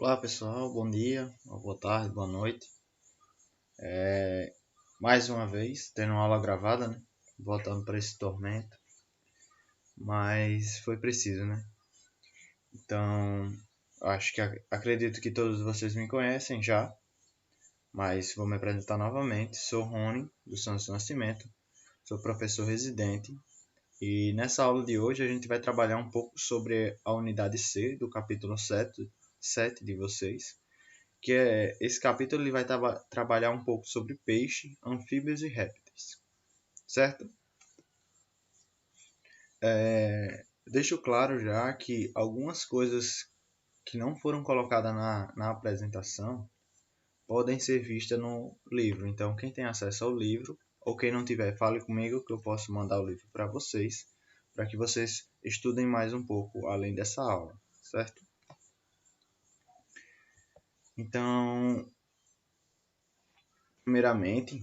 Olá pessoal, bom dia, boa tarde, boa noite. Mais uma vez, tendo uma aula gravada, né? Voltando para esse tormento, mas foi preciso, né? Então, acho que acredito que todos vocês me conhecem já, mas vou me apresentar novamente. Sou Rony, do Santos Nascimento, sou professor residente e nessa aula de hoje a gente vai trabalhar um pouco sobre a unidade C do capítulo 7 de vocês. Esse capítulo ele vai trabalhar um pouco sobre peixe, anfíbios e répteis, certo? Deixo claro já que algumas coisas que não foram colocadas na apresentação podem ser vistas no livro. Então, quem tem acesso ao livro, ou quem não tiver, fale comigo que eu posso mandar o livro para que vocês estudem mais um pouco além dessa aula, certo? Então, primeiramente,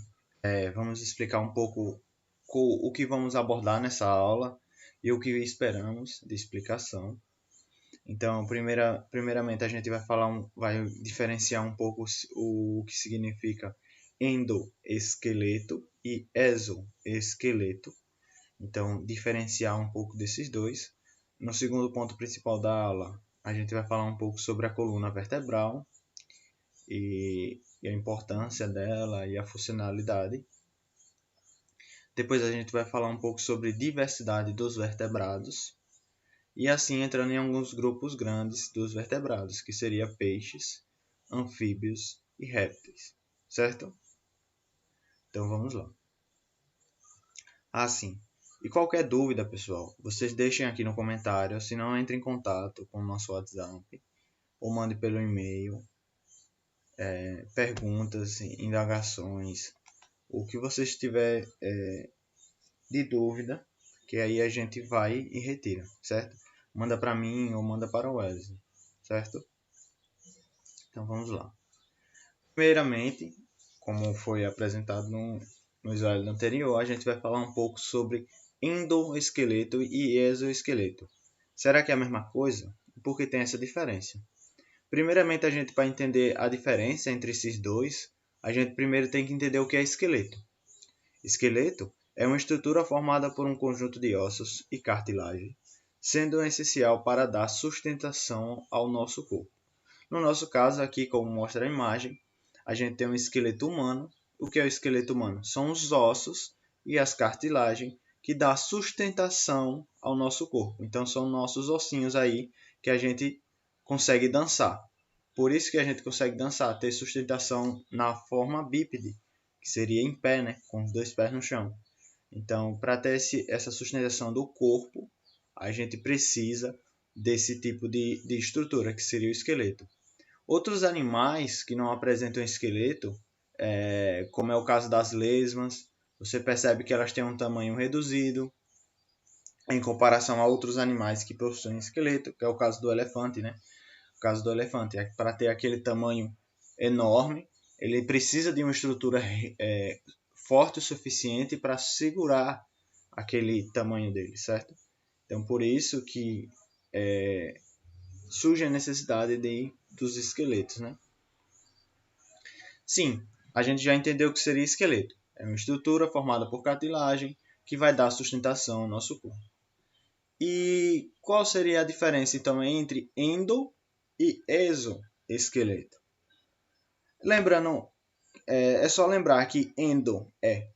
vamos explicar um pouco o que vamos abordar nessa aula e o que esperamos de explicação. Então, primeiramente, a gente vai diferenciar um pouco o que significa endoesqueleto e exoesqueleto. Então, diferenciar um pouco desses dois. No segundo ponto principal da aula, a gente vai falar um pouco sobre a coluna vertebral e a importância dela e a funcionalidade. Depois a gente vai falar um pouco sobre diversidade dos vertebrados e assim entrando em alguns grupos grandes dos vertebrados, que seria peixes, anfíbios e répteis, certo? Então vamos lá. Sim. E qualquer dúvida, pessoal, vocês deixem aqui no comentário, se não entre em contato com o nosso WhatsApp ou mande pelo e-mail, perguntas, indagações, o que vocês tiver de dúvida, que aí a gente vai e retira, certo? Manda para mim ou manda para o Wesley, certo? Então vamos lá. Primeiramente, como foi apresentado no slide anterior, a gente vai falar um pouco sobre endoesqueleto e exoesqueleto. Será que é a mesma coisa? Por que tem essa diferença? Primeiramente, a gente, para entender a diferença entre esses dois, a gente primeiro tem que entender o que é esqueleto. Esqueleto é uma estrutura formada por um conjunto de ossos e cartilagem, sendo essencial para dar sustentação ao nosso corpo. No nosso caso, aqui, como mostra a imagem, a gente tem um esqueleto humano. O que é o esqueleto humano? São os ossos e as cartilagens que dão sustentação ao nosso corpo. Então, são nossos ossinhos aí que a gente consegue dançar. Por isso que a gente consegue dançar, ter sustentação na forma bípede, que seria em pé, né? Com os dois pés no chão. Então, para ter essa sustentação do corpo, a gente precisa desse tipo de estrutura, que seria o esqueleto. Outros animais que não apresentam esqueleto, como é o caso das lesmas, você percebe que elas têm um tamanho reduzido em comparação a outros animais que possuem esqueleto, que é o caso do elefante, né? O caso do elefante, para ter aquele tamanho enorme, ele precisa de uma estrutura forte o suficiente para segurar aquele tamanho dele, certo? Então, por isso que surge a necessidade dos esqueletos, né? Sim, a gente já entendeu o que seria esqueleto. É uma estrutura formada por cartilagem que vai dar sustentação ao nosso corpo. E qual seria a diferença, então, entre endo e exoesqueleto? Lembrando, é só lembrar que endo é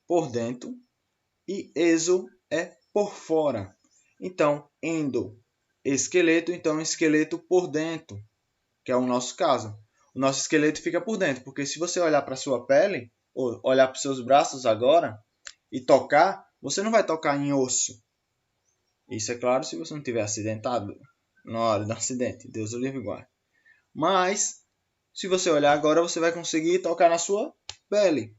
por dentro e exo é por fora. Então, endoesqueleto, então esqueleto por dentro, que é o nosso caso. O nosso esqueleto fica por dentro, porque se você olhar para a sua pele, ou olhar para os seus braços agora, e tocar, você não vai tocar em osso. Isso é claro se você não tiver acidentado na hora do acidente, Deus o livre e guarde. Mas, se você olhar agora, você vai conseguir tocar na sua pele.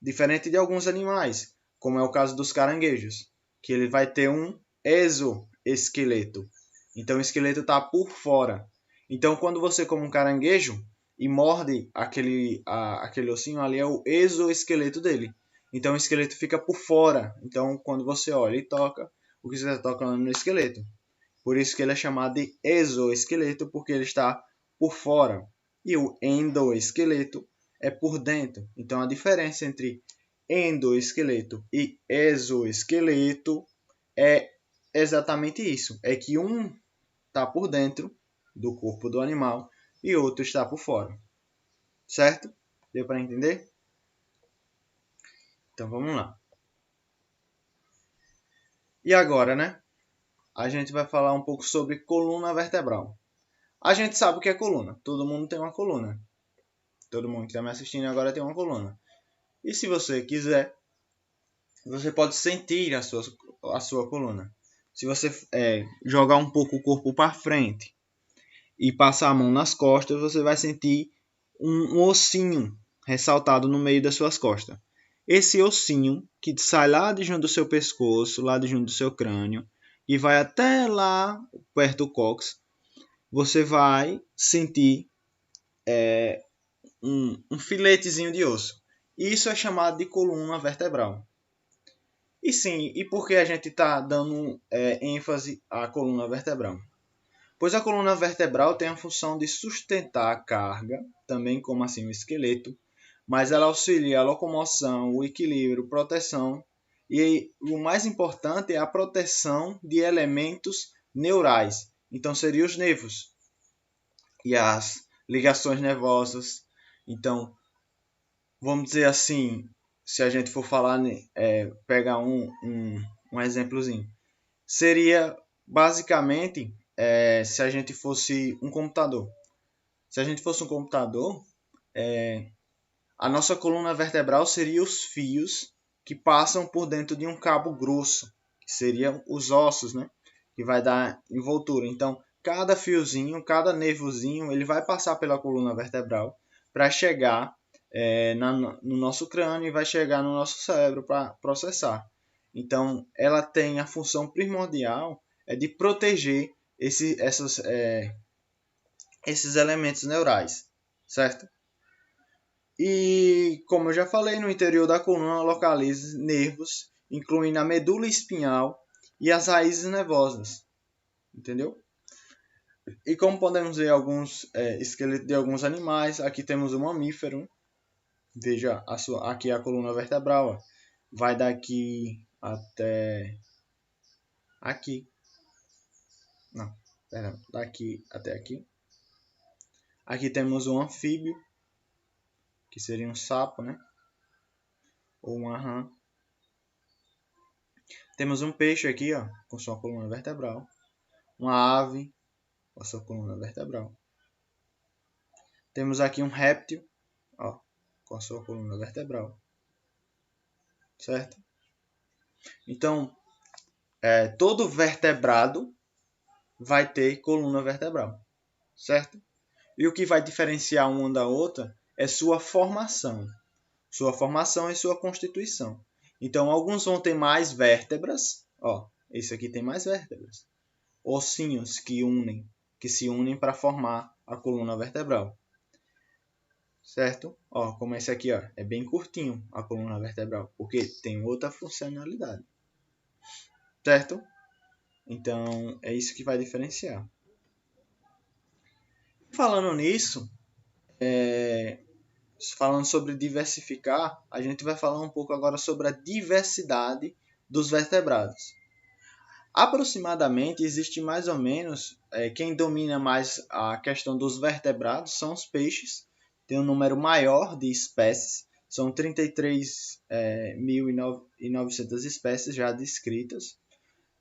Diferente de alguns animais, como é o caso dos caranguejos, que ele vai ter um exoesqueleto. Então o esqueleto está por fora. Então quando você come um caranguejo e morde aquele ossinho ali, é o exoesqueleto dele. Então o esqueleto fica por fora. Então quando você olha e toca, o que você está tocando no esqueleto. Por isso que ele é chamado de exoesqueleto, porque ele está por fora e o endoesqueleto é por dentro. Então, a diferença entre endoesqueleto e exoesqueleto é exatamente isso. É que um está por dentro do corpo do animal e outro está por fora. Certo? Deu para entender? Então, vamos lá. E agora, né? A gente vai falar um pouco sobre coluna vertebral. A gente sabe o que é coluna. Todo mundo tem uma coluna. Todo mundo que está me assistindo agora tem uma coluna. E se você quiser, você pode sentir a sua coluna. Se você jogar um pouco o corpo para frente e passar a mão nas costas, você vai sentir um ossinho ressaltado no meio das suas costas. Esse ossinho que sai lá de junto do seu pescoço, lá de junto do seu crânio, e vai até lá perto do cóccix, você vai sentir um filetezinho de osso. Isso é chamado de coluna vertebral. E sim, e por que a gente está dando ênfase à coluna vertebral? Pois a coluna vertebral tem a função de sustentar a carga, também como assim o esqueleto, mas ela auxilia a locomoção, o equilíbrio, proteção e o mais importante é a proteção de elementos neurais. Então seriam os nervos e as ligações nervosas. Então, vamos dizer assim, se a gente for falar, pegar um exemplozinho, seria basicamente se a gente fosse um computador. Se a gente fosse um computador, a nossa coluna vertebral seria os fios que passam por dentro de um cabo grosso, que seriam os ossos, né? Que vai dar envoltura. Então, cada fiozinho, cada nervozinho, ele vai passar pela coluna vertebral para chegar no nosso crânio e vai chegar no nosso cérebro para processar. Então, ela tem a função primordial de proteger esses elementos neurais, certo? E, como eu já falei, no interior da coluna localiza nervos, incluindo a medula espinhal e as raízes nervosas, entendeu? E como podemos ver alguns esqueletos de alguns animais, aqui temos o mamífero. Veja aqui a coluna vertebral, ó. Vai daqui até aqui. Não, pera, daqui até aqui. Aqui temos um anfíbio, que seria um sapo, né? Ou uma rã. Temos um peixe aqui, ó, com sua coluna vertebral. Uma ave com a sua coluna vertebral. Temos aqui um réptil, ó, com a sua coluna vertebral. Certo? Então, todo vertebrado vai ter coluna vertebral. Certo? E o que vai diferenciar uma da outra é sua formação. Sua formação e sua constituição. Então, alguns vão ter mais vértebras. Ó, esse aqui tem mais vértebras. Ossinhos que se unem para formar a coluna vertebral. Certo? Ó, como esse aqui, ó, é bem curtinho a coluna vertebral, porque tem outra funcionalidade. Certo? Então, é isso que vai diferenciar. Falando nisso, falando sobre diversificar, a gente vai falar um pouco agora sobre a diversidade dos vertebrados. Aproximadamente, existe mais ou menos, quem domina mais a questão dos vertebrados são os peixes, tem um número maior de espécies, são 33.900 espécies já descritas.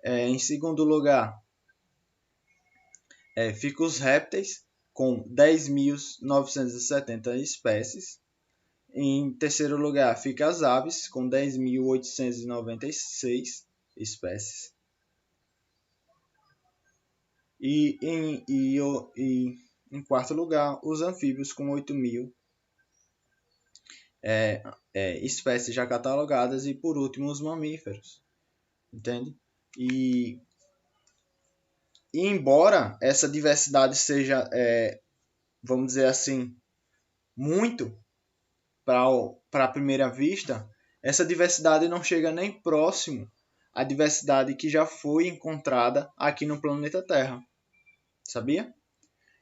Em segundo lugar, fica os répteis, com 10.970 espécies. Em terceiro lugar, fica as aves, com 10.896 espécies. E em quarto lugar, os anfíbios, com 8.000 espécies já catalogadas. E por último, os mamíferos. Entende? E embora essa diversidade seja, vamos dizer assim, muito para a primeira vista, essa diversidade não chega nem próximo à diversidade que já foi encontrada aqui no planeta Terra. Sabia?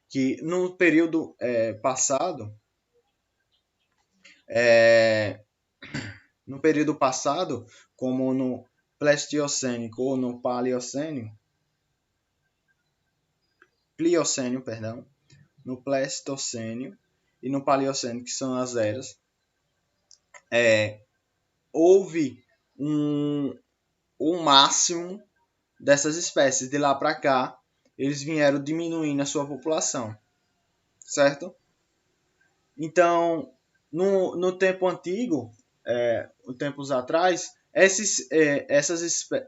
que no período passado, é, no período passado, como no Pleistocênico ou no Pliocênio, perdão, no Pleistocênio e no Paleocênio, que são as eras, houve um máximo dessas espécies. De lá para cá, eles vieram diminuindo a sua população, certo? Então, no tempo antigo, tempos atrás,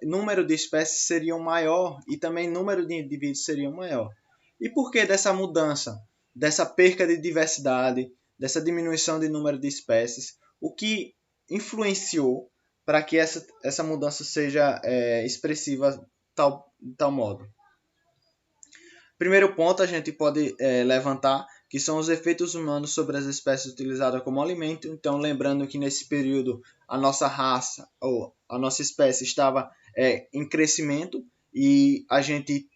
número de espécies seriam maior e também número de indivíduos seriam maior. E por que dessa mudança, dessa perca de diversidade, dessa diminuição de número de espécies? O que influenciou para que essa mudança seja expressiva de tal modo? Primeiro ponto a gente pode levantar que são os efeitos humanos sobre as espécies utilizadas como alimento. Então, lembrando que nesse período a nossa raça ou a nossa espécie estava em crescimento e a gente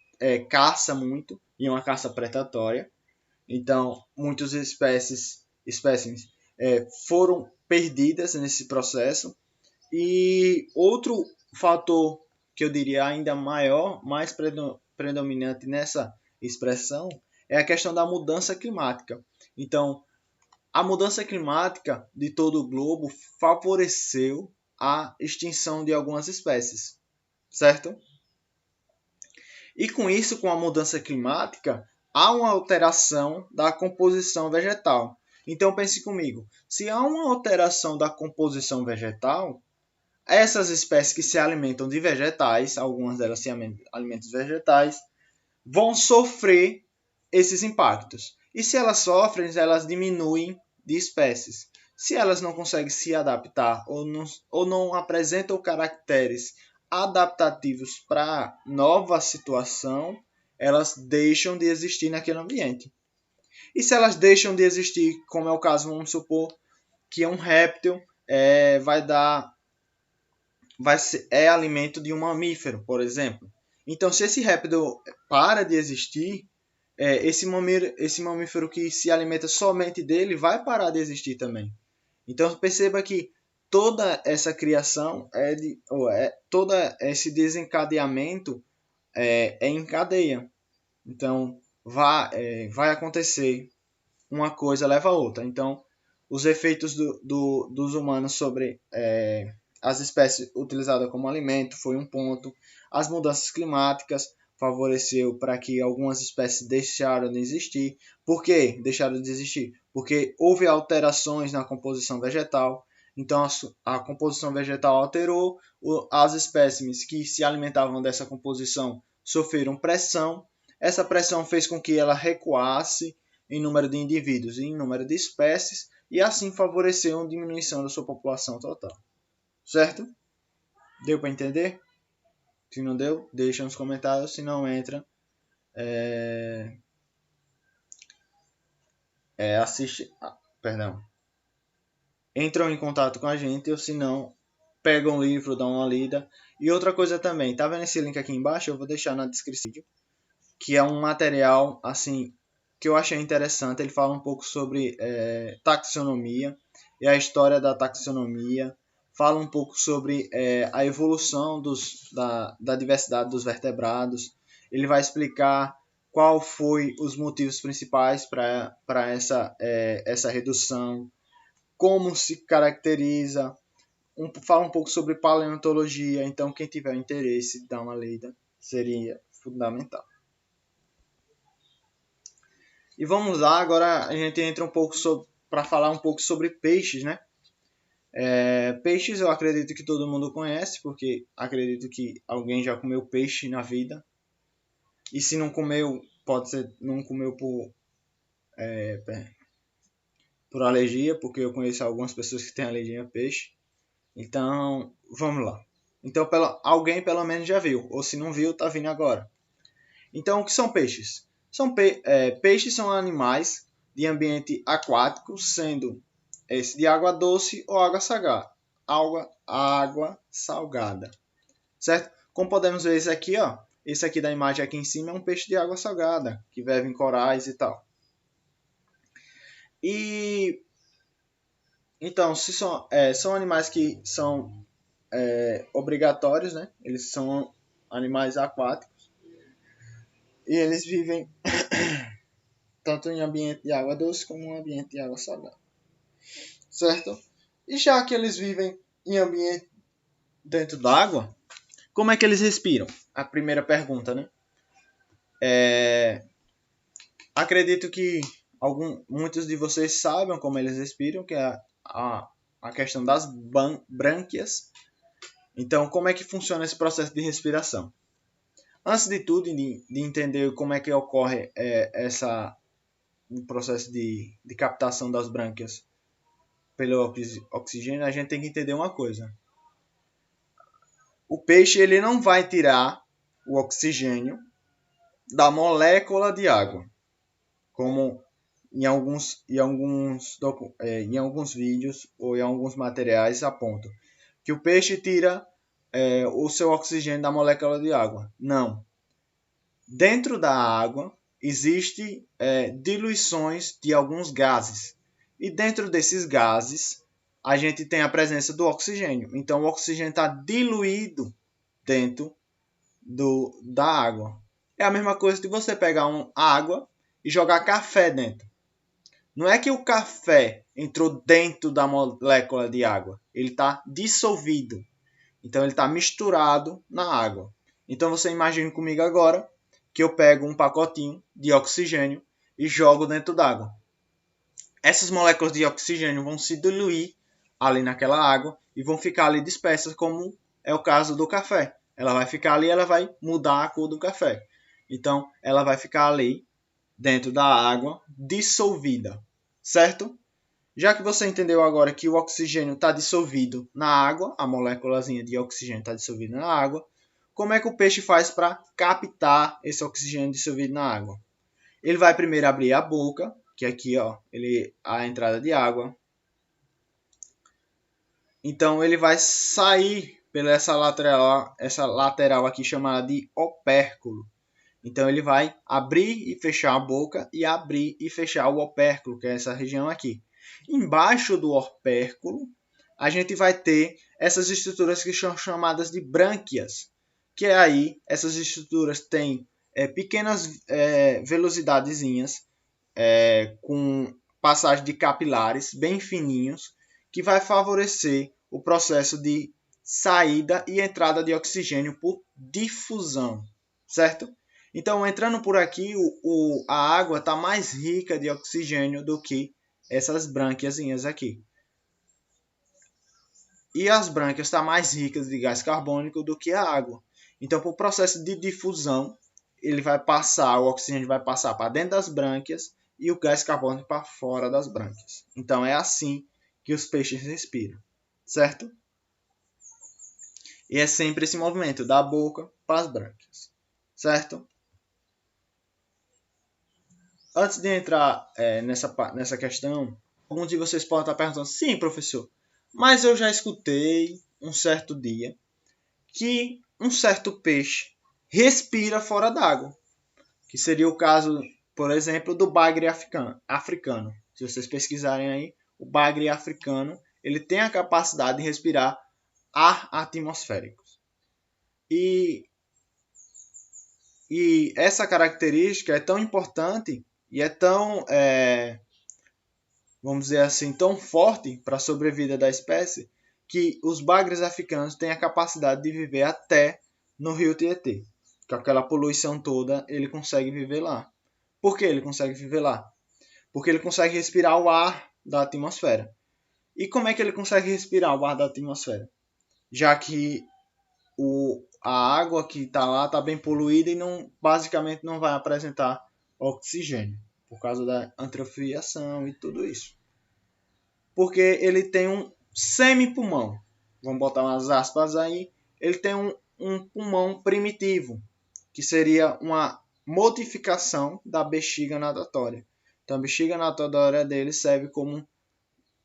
caça muito, e uma caça predatória. Então, muitas espécies foram perdidas nesse processo. E outro fator que eu diria ainda maior, mais predominante nessa expressão, é a questão da mudança climática. Então, a mudança climática de todo o globo favoreceu a extinção de algumas espécies, certo? E com isso, com a mudança climática, há uma alteração da composição vegetal. Então pense comigo, se há uma alteração da composição vegetal, essas espécies que se alimentam de vegetais, algumas delas se alimentam de vegetais, vão sofrer esses impactos. E se elas sofrem, elas diminuem de espécies. Se elas não conseguem se adaptar ou não apresentam caracteres adaptativos para nova situação, elas deixam de existir naquele ambiente. E se elas deixam de existir, como é o caso, vamos supor que um réptil é alimento de um mamífero, por exemplo. Então, se esse réptil para de existir, esse mamífero que se alimenta somente dele vai parar de existir também. Então, perceba que toda essa criação todo esse desencadeamento é em cadeia. Então, vai acontecer uma coisa leva a outra. Então, os efeitos dos humanos sobre as espécies utilizadas como alimento foi um ponto. As mudanças climáticas favoreceu para que algumas espécies deixaram de existir. Por que deixaram de existir? Porque houve alterações na composição vegetal. Então a composição vegetal alterou, as espécies que se alimentavam dessa composição sofreram pressão. Essa pressão fez com que ela recuasse em número de indivíduos e em número de espécies, e assim favoreceu uma diminuição da sua população total. Certo? Deu para entender? Se não deu, deixa nos comentários. Se não, entra. Assiste. Perdão. Entram em contato com a gente, ou se não, pegam um livro, dão uma lida. E outra coisa também, tá vendo esse link aqui embaixo? Eu vou deixar na descrição, que é um material assim que eu achei interessante. Ele fala um pouco sobre taxonomia e a história da taxonomia. Fala um pouco sobre a evolução da diversidade dos vertebrados. Ele vai explicar qual foi os motivos principais para essa redução, como se caracteriza, fala um pouco sobre paleontologia. Então, quem tiver interesse, dá uma lida, seria fundamental. E vamos lá, agora a gente entra um pouco para falar um pouco sobre peixes, né? Peixes eu acredito que todo mundo conhece, porque acredito que alguém já comeu peixe na vida. E se não comeu, pode ser não comeu por alergia, porque eu conheço algumas pessoas que têm alergia a peixe. Então, vamos lá. Então, alguém pelo menos já viu, ou se não viu, tá vindo agora. Então, o que são peixes? Peixes são animais de ambiente aquático, sendo esse de água doce ou água salgada. Certo? Como podemos ver isso aqui, ó, Esse aqui da imagem aqui em cima é um peixe de água salgada, que vive em corais e tal. E então, se são animais que são obrigatórios, né? Eles são animais aquáticos e eles vivem tanto em ambiente de água doce como em ambiente de água salgada, certo? E já que eles vivem em ambiente dentro d'água, como é que eles respiram? A primeira pergunta, né? Acredito que muitos de vocês saibam como eles respiram, que é a questão das brânquias. Então, como é que funciona esse processo de respiração? Antes de tudo, de entender como é que ocorre o processo de captação das brânquias pelo oxigênio, a gente tem que entender uma coisa. O peixe ele não vai tirar o oxigênio da molécula de água, como em alguns vídeos ou em alguns materiais apontam que o peixe tira o seu oxigênio da molécula de água. Não. Dentro da água existem diluições de alguns gases. E dentro desses gases, a gente tem a presença do oxigênio. Então, o oxigênio está diluído dentro da água. É a mesma coisa de você pegar água e jogar café dentro. Não é que o café entrou dentro da molécula de água. Ele está dissolvido. Então, ele está misturado na água. Então, você imagine comigo agora que eu pego um pacotinho de oxigênio e jogo dentro d'água. Essas moléculas de oxigênio vão se diluir ali naquela água e vão ficar ali dispersas, como é o caso do café. Ela vai ficar ali, ela vai mudar a cor do café. Então, ela vai ficar ali dentro da água dissolvida, certo? Já que você entendeu agora que o oxigênio está dissolvido na água, a moléculazinha de oxigênio está dissolvida na água, como é que o peixe faz para captar esse oxigênio dissolvido na água? Ele vai primeiro abrir a boca, que aqui ó, a entrada de água. Então ele vai sair pela essa lateral aqui chamada de opérculo. Então ele vai abrir e fechar a boca e abrir e fechar o opérculo, que é essa região aqui. Embaixo do opérculo, a gente vai ter essas estruturas que são chamadas de brânquias, que aí essas estruturas têm pequenas velocidadezinhas com passagem de capilares bem fininhos, que vai favorecer o processo de saída e entrada de oxigênio por difusão, certo? Então, entrando por aqui, a água está mais rica de oxigênio do que essas brânquiazinhas aqui. E as brânquias estão mais ricas de gás carbônico do que a água. Então, por processo de difusão, o oxigênio vai passar para dentro das brânquias e o gás carbônico para fora das brânquias. Então, é assim que os peixes respiram, certo? E é sempre esse movimento da boca para as brânquias, certo? Antes de entrar nessa questão, alguns de vocês podem estar perguntando, sim, professor, mas eu já escutei um certo dia que um certo peixe respira fora d'água, que seria o caso, por exemplo, do bagre africano. Se vocês pesquisarem aí, o bagre africano, ele tem a capacidade de respirar ar atmosférico. E essa característica é tão importante e é tão, vamos dizer assim, tão forte para a sobrevida da espécie, que os bagres africanos têm a capacidade de viver até no rio Tietê. Com aquela poluição toda, ele consegue viver lá. Por que ele consegue viver lá? Porque ele consegue respirar o ar da atmosfera. E como é que ele consegue respirar o ar da atmosfera? Já que a água que está lá está bem poluída e basicamente não vai apresentar oxigênio, por causa da antrofiação e tudo isso. Porque ele tem um semipulmão, vamos botar umas aspas aí, ele tem um pulmão primitivo, que seria uma modificação da bexiga natatória. Então a bexiga natatória dele serve como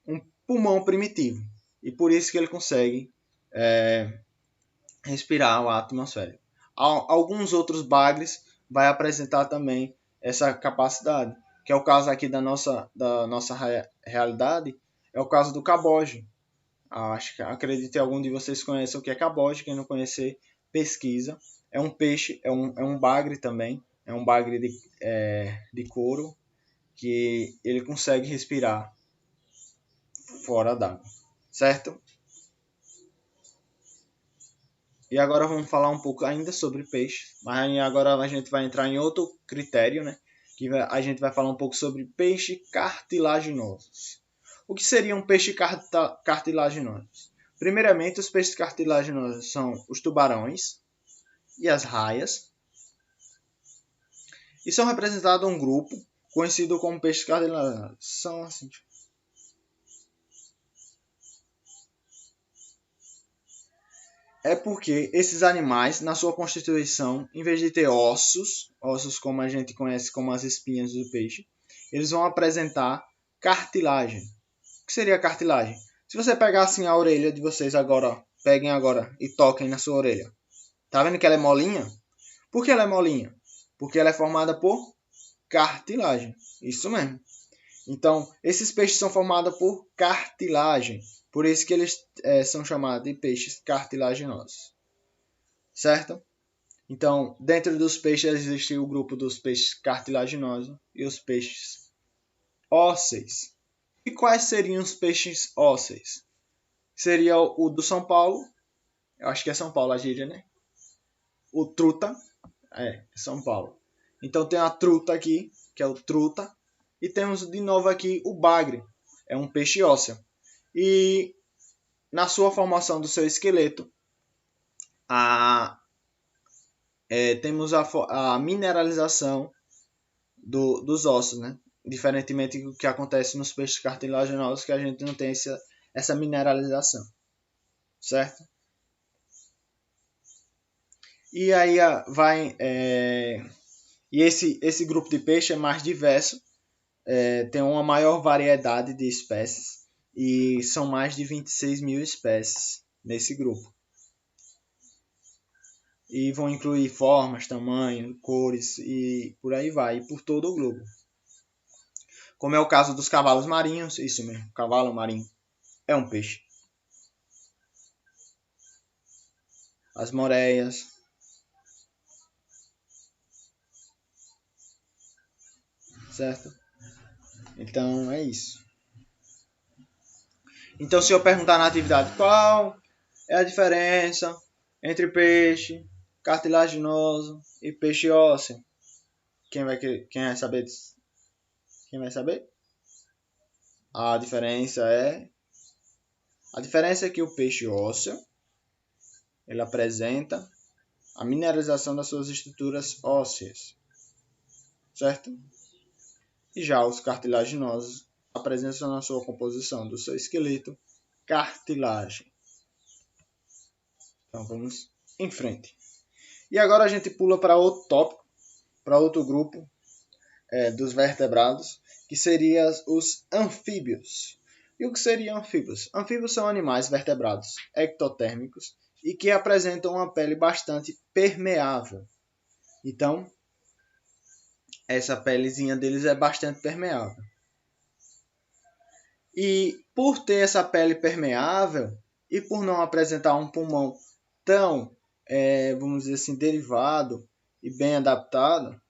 um pulmão primitivo. E por isso que ele consegue respirar o ar atmosférico. Alguns outros bagres vai apresentar também essa capacidade, que é o caso aqui da nossa realidade, é o caso do caboge. Acredito que algum de vocês conheça o que é caboge, quem não conhecer, pesquisa. É um peixe, é um bagre também, é um bagre de couro, que ele consegue respirar fora d'água, certo? E agora vamos falar um pouco ainda sobre peixe, mas agora a gente vai entrar em outro critério, né? Que a gente vai falar um pouco sobre peixe cartilaginosos. O que seria um peixe cartilaginoso? Primeiramente, os peixes cartilaginosos são os tubarões e as raias. E são representados um grupo conhecido como peixes cartilaginosos. São assim. É porque esses animais, na sua constituição, em vez de ter ossos como a gente conhece como as espinhas do peixe, eles vão apresentar cartilagem. O que seria cartilagem? Se você pegar assim a orelha de vocês agora, peguem agora e toquem na sua orelha. Tá vendo que ela é molinha? Por que ela é molinha? Porque ela é formada por cartilagem. Isso mesmo. Então, esses peixes são formados por cartilagem. Por isso que eles são chamados de peixes cartilaginosos. Certo? Então, dentro dos peixes existe o grupo dos peixes cartilaginosos e os peixes ósseos. E quais seriam os peixes ósseos? Seria o do São Paulo. Eu acho que é São Paulo a gíria, né? O truta. São Paulo. Então tem a truta aqui, que é o truta. E temos de novo aqui o bagre. É um peixe ósseo. E na sua formação do seu esqueleto, temos a mineralização dos ossos, né? Diferentemente do que acontece nos peixes cartilaginosos, que a gente não tem essa mineralização, certo? E aí e esse grupo de peixe é mais diverso, tem uma maior variedade de espécies e são mais de 26 mil espécies nesse grupo. E vão incluir formas, tamanho, cores e por aí vai, e por todo o globo. Como é o caso dos cavalos marinhos, isso mesmo, cavalo marinho é um peixe. As moreias. Certo? Então é isso. Então se eu perguntar na atividade qual é a diferença entre peixe cartilaginoso e peixe ósseo, quem vai saber disso? Quem vai saber? A diferença é que o peixe ósseo ele apresenta a mineralização das suas estruturas ósseas, certo? E já os cartilaginosos apresentam na sua composição do seu esqueleto cartilagem. Então vamos em frente. E agora a gente pula para outro tópico, para outro grupo dos vertebrados, que seriam os anfíbios. E o que seriam anfíbios? Anfíbios são animais vertebrados ectotérmicos e que apresentam uma pele bastante permeável. Então, essa pelezinha deles é bastante permeável. E por ter essa pele permeável e por não apresentar um pulmão tão, vamos dizer assim, derivado e bem adaptado,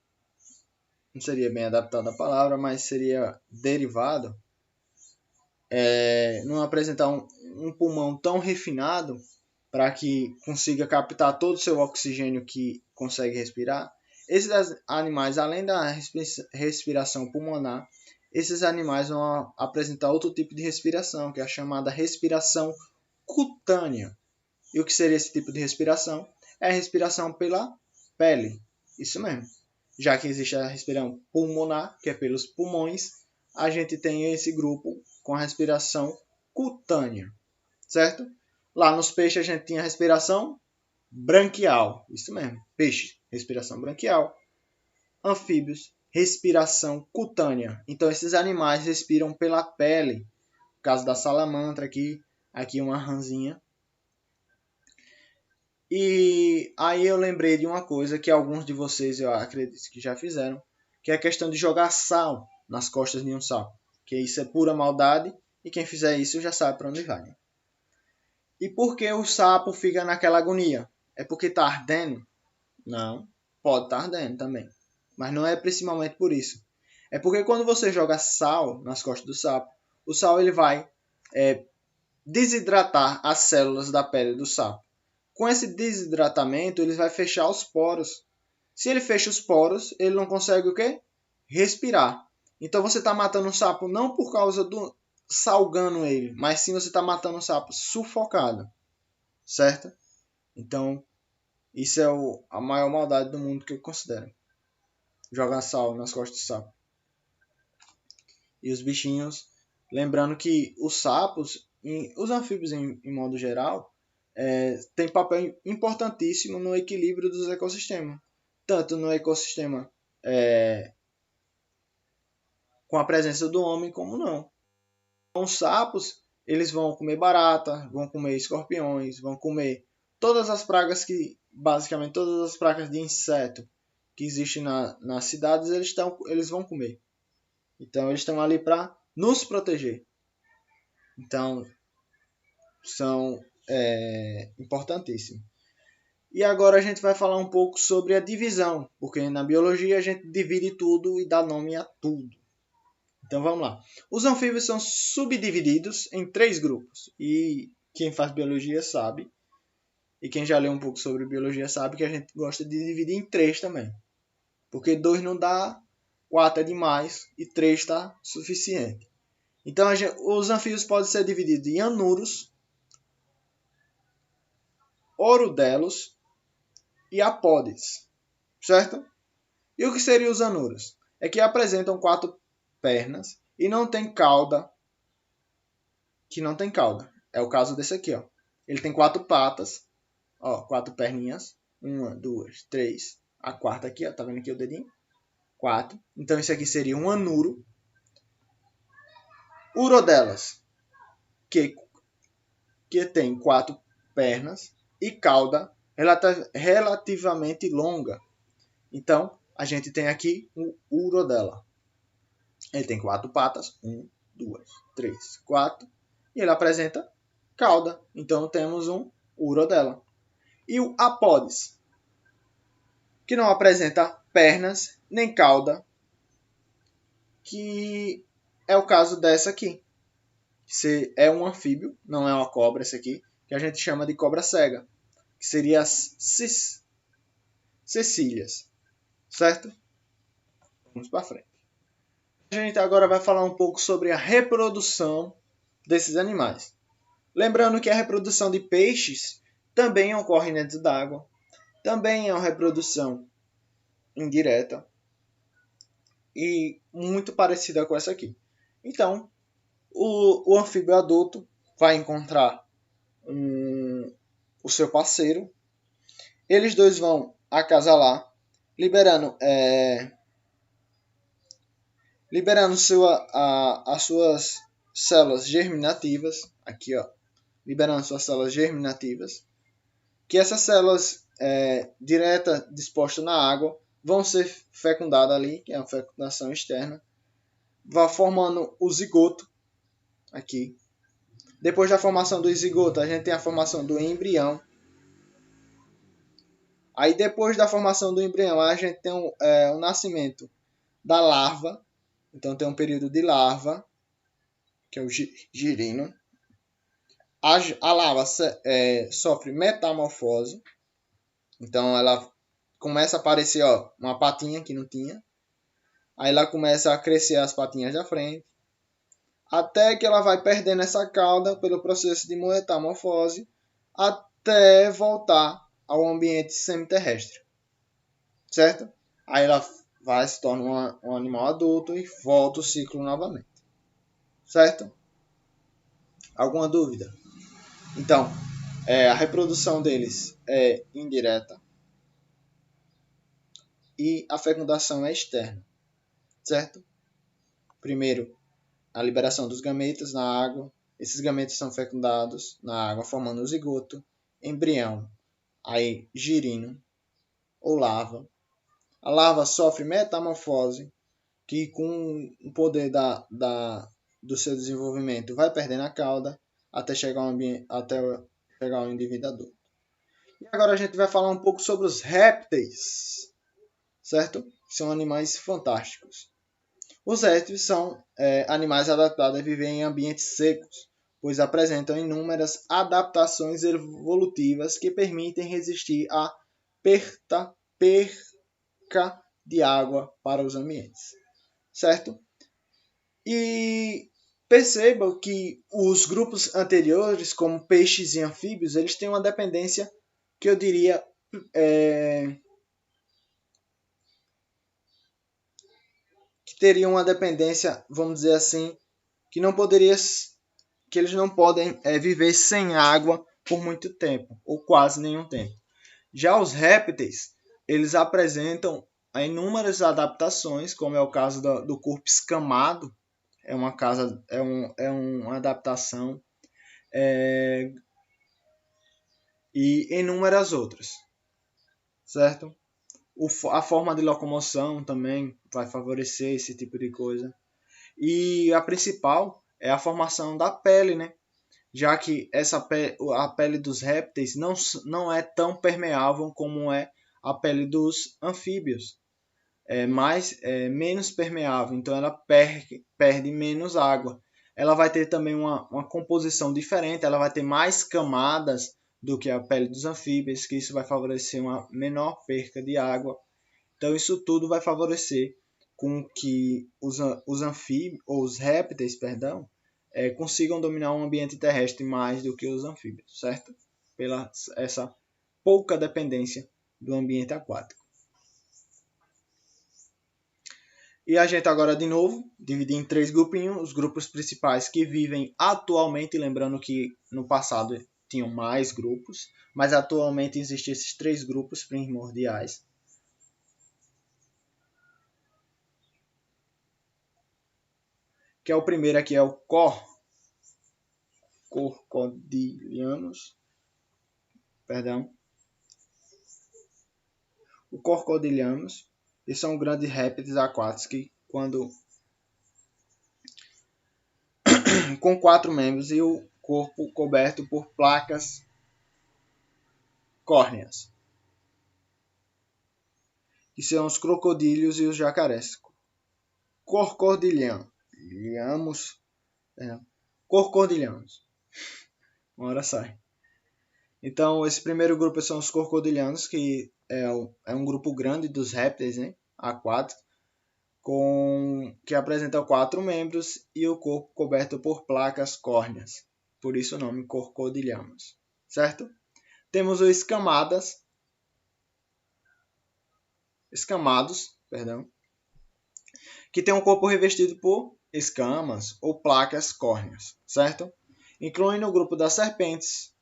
não seria bem adaptado a palavra, mas seria derivado, não apresentar um pulmão tão refinado para que consiga captar todo o seu oxigênio que consegue respirar. Esses animais, além da respiração pulmonar, esses animais vão apresentar outro tipo de respiração, que é a chamada respiração cutânea. E o que seria esse tipo de respiração? É a respiração pela pele. Isso mesmo. Já que existe a respiração pulmonar, que é pelos pulmões, a gente tem esse grupo com a respiração cutânea, certo? Lá nos peixes a gente tinha a respiração branquial, isso mesmo, peixe, respiração branquial. Anfíbios, respiração cutânea. Então esses animais respiram pela pele. No caso da salamandra aqui uma rãzinha. E aí eu lembrei de uma coisa que alguns de vocês eu acredito que já fizeram, que é a questão de jogar sal nas costas de um sapo. Que isso é pura maldade e quem fizer isso já sabe para onde vai. Né? E por que o sapo fica naquela agonia? É porque está ardendo? Não, pode estar ardendo também. Mas não é principalmente por isso. É porque quando você joga sal nas costas do sapo, o sal ele vai desidratar as células da pele do sapo. Com esse desidratamento, ele vai fechar os poros. Se ele fecha os poros, ele não consegue o quê? Respirar. Então você está matando o sapo não por causa do salgando ele, mas sim você está matando o sapo sufocado. Certo? Então, isso é a maior maldade do mundo que eu considero. Jogar sal nas costas do sapo. E os bichinhos, lembrando que os sapos, os anfíbios em modo geral, têm papel importantíssimo no equilíbrio dos ecossistemas. Tanto no ecossistema com a presença do homem, como não. Então, os sapos, eles vão comer barata, vão comer escorpiões, vão comer todas as pragas basicamente todas as pragas de inseto que existem nas cidades, eles vão comer. Então, eles estão ali para nos proteger. Então, são importantíssimos. E agora a gente vai falar um pouco sobre a divisão, porque na biologia a gente divide tudo e dá nome a tudo. Então vamos lá. Os anfíbios são subdivididos em 3 grupos. E quem faz biologia sabe, e quem já leu um pouco sobre biologia sabe que a gente gosta de dividir em 3 também. Porque 2 não dá, 4 é demais e 3 está suficiente. Então os anfíbios podem ser divididos em anuros, orodelos e apódides, certo? E o que seriam os anuros? É que apresentam 4 pernas e não tem cauda, É o caso desse aqui, ó. Ele tem 4 patas, ó, 4 perninhas, 1, 2, 3, a quarta aqui, ó, tá vendo aqui o dedinho? 4. Então isso aqui seria um anuro. Urodelas, que tem 4 pernas e cauda relativamente longa. Então, a gente tem aqui um urodela. Ele tem 4 patas. 1, 2, 3, 4. E ele apresenta cauda. Então, temos um urodela. E o apódice, que não apresenta pernas nem cauda, que é o caso dessa aqui. É um anfíbio, não é uma cobra essa aqui, que a gente chama de cobra cega, que seria as cecílias. Certo? Vamos para frente. A gente agora vai falar um pouco sobre a reprodução desses animais. Lembrando que a reprodução de peixes também ocorre dentro d'água. Também é uma reprodução indireta e muito parecida com essa aqui. Então, o anfíbio adulto vai encontrar o seu parceiro. Eles dois vão acasalar, liberando as suas células germinativas. Aqui, ó, liberando suas células germinativas. Que essas células direta dispostas na água vão ser fecundadas ali, que é a fecundação externa. Vai formando o zigoto aqui. Depois da formação do zigoto, a gente tem a formação do embrião. Aí depois da formação do embrião, a gente tem o nascimento da larva. Então tem um período de larva, que é o girino. A larva sofre metamorfose. Então ela começa a aparecer, ó, uma patinha que não tinha. Aí ela começa a crescer as patinhas da frente. Até que ela vai perdendo essa cauda pelo processo de metamorfose. Até voltar ao ambiente semiterrestre. Certo? Aí ela vai se tornar um animal adulto e volta o ciclo novamente. Certo? Alguma dúvida? Então, a reprodução deles é indireta e a fecundação é externa, certo? Primeiro, a liberação dos gametas na água. Esses gametas são fecundados na água, formando o zigoto, embrião aí girino ou larva. A larva sofre metamorfose, que com o poder do seu desenvolvimento vai perdendo a cauda até chegar ao indivíduo adulto. E agora a gente vai falar um pouco sobre os répteis, certo? São animais fantásticos. Os répteis são animais adaptados a viver em ambientes secos, pois apresentam inúmeras adaptações evolutivas que permitem resistir à perca de água para os ambientes, certo? E percebam que os grupos anteriores, como peixes e anfíbios, eles têm uma dependência que eu diria que teria uma dependência, vamos dizer assim, que não poderia, que eles não podem viver sem água por muito tempo ou quase nenhum tempo. Já os répteis, eles apresentam inúmeras adaptações, como é o caso do corpo escamado, é uma adaptação, e inúmeras outras, certo? A forma de locomoção também vai favorecer esse tipo de coisa. E a principal é a formação da pele, né? Já que a pele dos répteis não é tão permeável como é a pele dos anfíbios. É menos permeável, então ela perde menos água. Ela vai ter também uma composição diferente, ela vai ter mais camadas do que a pele dos anfíbios, que isso vai favorecer uma menor perca de água. Então isso tudo vai favorecer com que os anfíbios, ou os répteis, perdão, consigam dominar o ambiente terrestre mais do que os anfíbios, certo? Pela essa pouca dependência do ambiente aquático. E a gente agora, de novo, dividir em 3 grupinhos. Os grupos principais que vivem atualmente, lembrando que no passado tinham mais grupos, mas atualmente existem esses 3 grupos primordiais. Que é o primeiro aqui, é o Corcodilianos. Perdão. O Corcodilianos. Eles são grandes répteis aquáticos que, quando com 4 membros e o corpo coberto por placas córneas, que são os crocodílios e os jacarés. Corcodilianos. Uma hora sai. Então, esse primeiro grupo são os corcodilianos, que é um grupo grande dos répteis, né, aquáticos, que apresenta 4 membros e o corpo coberto por placas córneas. Por isso o nome Corcodilianos, certo? Temos os escamados, que tem um corpo revestido por escamas ou placas córneas, certo? Incluindo o grupo das serpentes,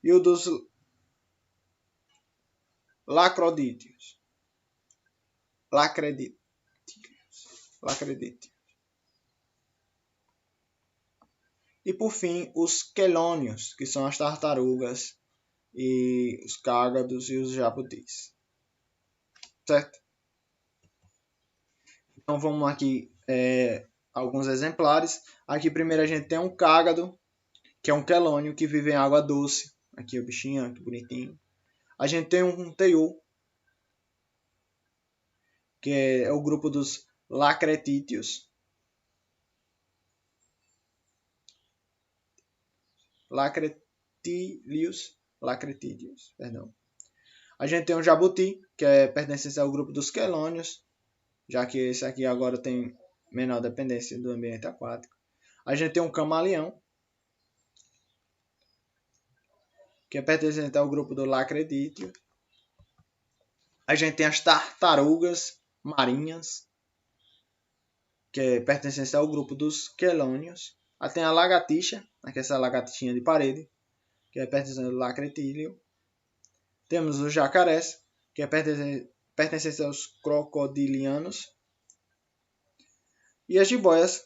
e o dos lacrodídeos. E por fim, os quelônios, que são as tartarugas e os cágados e os jabutis. Certo? Então vamos aqui alguns exemplares. Aqui primeiro a gente tem um cágado, que é um quelônio que vive em água doce. Aqui o bichinho, que bonitinho. A gente tem um teiu, que é o grupo dos lacretídeos. Lacretídeos, perdão. A gente tem um jabuti, que pertence ao grupo dos quelônios, já que esse aqui agora tem menor dependência do ambiente aquático. A gente tem um camaleão, que é pertencente ao grupo do lacredíteo. A gente tem as tartarugas marinhas, que é pertencente ao grupo dos quelônios. Aí tem a lagartixa, aqui essa lagartixinha de parede, que é pertencente ao lacretídeo. Temos os jacarés, que é pertencente aos crocodilianos. E as jiboias,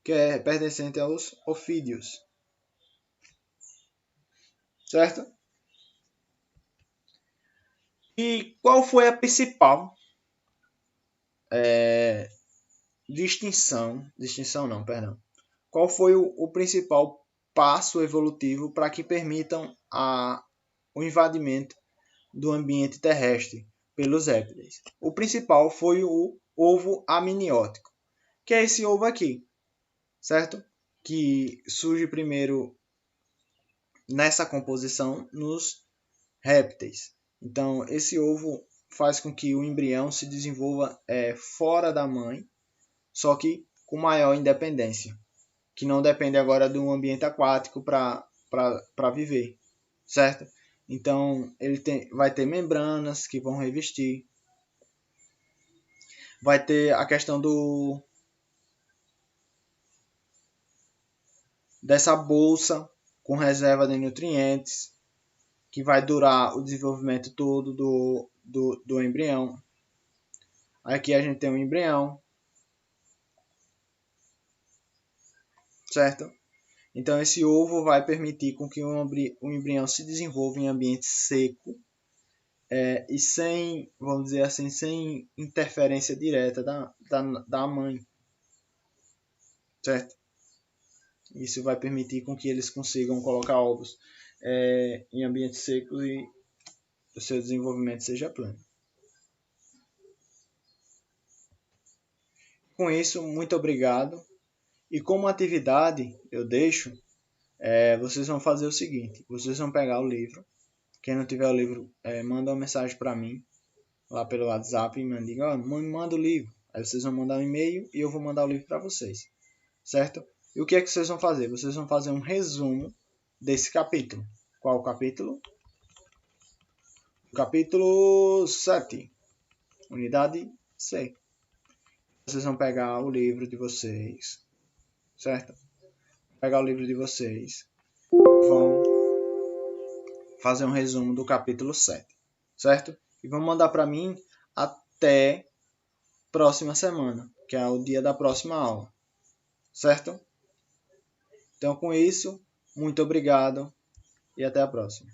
que é pertencente aos ofídeos. Certo? E qual foi a principal distinção não, perdão. Qual foi o principal passo evolutivo para que permitam o invadimento do ambiente terrestre pelos répteis? O principal foi o ovo amniótico, que é esse ovo aqui, certo? Que surge primeiro nessa composição nos répteis. Então, esse ovo faz com que o embrião se desenvolva fora da mãe, só que com maior independência, que não depende agora do ambiente aquático para viver, certo? Então, vai ter membranas que vão revestir, vai ter a questão dessa bolsa com reserva de nutrientes, que vai durar o desenvolvimento todo do embrião. Aqui a gente tem um embrião, certo? Então esse ovo vai permitir com que o embrião se desenvolva em ambiente seco e sem, vamos dizer assim, sem interferência direta da mãe, certo? Isso vai permitir com que eles consigam colocar ovos em ambientes secos e o seu desenvolvimento seja pleno. Com isso, muito obrigado. E como atividade, eu deixo, vocês vão fazer o seguinte, vocês vão pegar o livro, quem não tiver o livro, manda uma mensagem para mim, lá pelo WhatsApp, e me diga, manda o livro. Aí vocês vão mandar um e-mail e eu vou mandar o livro para vocês, certo? E o que é que vocês vão fazer? Vocês vão fazer um resumo desse capítulo. Qual o capítulo? Capítulo 7, unidade C. Vocês vão pegar o livro de vocês, certo? Pegar o livro de vocês, vão fazer um resumo do capítulo 7, certo? E vão mandar para mim até próxima semana, que é o dia da próxima aula, certo? Então, com isso, muito obrigado e até a próxima.